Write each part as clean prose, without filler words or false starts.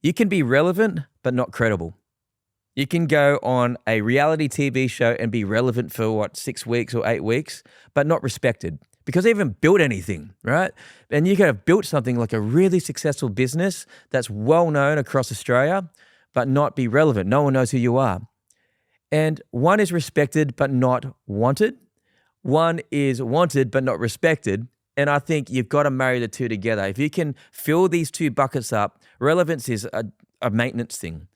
You can be relevant, but not credible. You can go on a reality TV show and be relevant for 6 weeks or 8 weeks, but not respected because they haven't built anything, right? And you could have built something like a really successful business that's well known across Australia, but not be relevant. No one knows who you are. And one is respected, but not wanted. One is wanted, but not respected. And I think you've got to marry the two together. If you can fill these two buckets up, relevance is a maintenance thing.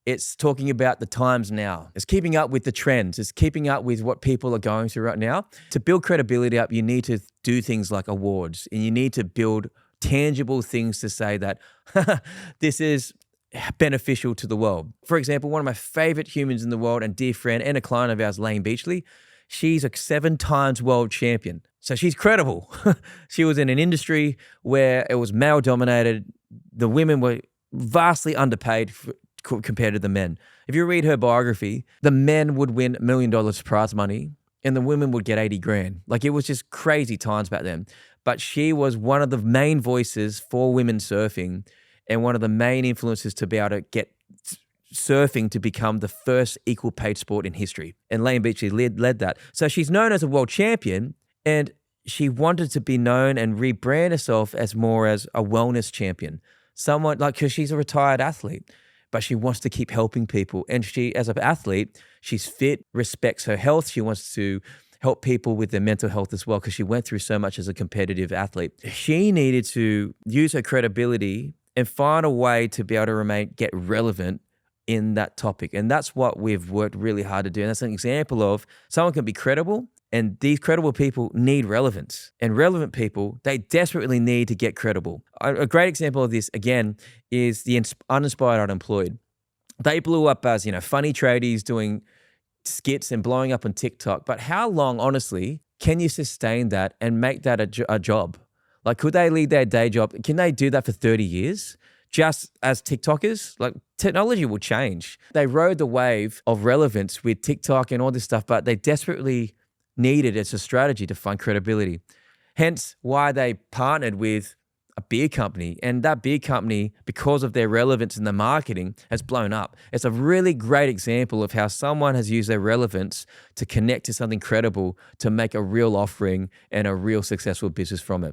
It's talking about the times now. It's keeping up with the trends. It's keeping up with what people are going through right now. To build credibility up, you need to do things like awards, and you need to build tangible things to say that this is beneficial to the world. For example, one of my favorite humans in the world and dear friend and a client of ours, Lane Beachley, she's a 7 times world champion. So she's credible. She was in an industry where it was male dominated. The women were vastly underpaid compared to the men. If you read her biography, the men would win $1 million prize money and the women would get 80 grand. Like, it was just crazy times back then. But she was one of the main voices for women surfing and one of the main influences to be able to get surfing to become the first equal paid sport in history. And Lane Beachley led that. So she's known as a world champion, and she wanted to be known and rebrand herself as more as a wellness champion. Someone like, because she's a retired athlete, but she wants to keep helping people. And she, as an athlete, she's fit, respects her health. She wants to help people with their mental health as well because she went through so much as a competitive athlete. She needed to use her credibility and find a way to be able to get relevant in that topic. And that's what we've worked really hard to do. And that's an example of someone can be credible, and these credible people need relevance. And relevant people, they desperately need to get credible. A great example of this, again, is the uninspired unemployed. They blew up as, funny tradies doing skits and blowing up on TikTok. But how long, honestly, can you sustain that and make that a job? Like, could they leave their day job? Can they do that for 30 years? Just as TikTokers? Like, technology will change. They rode the wave of relevance with TikTok and all this stuff, but they desperately needed as a strategy to find credibility. Hence why they partnered with a beer company. And that beer company, because of their relevance in the marketing, has blown up. It's a really great example of how someone has used their relevance to connect to something credible to make a real offering and a real successful business from it.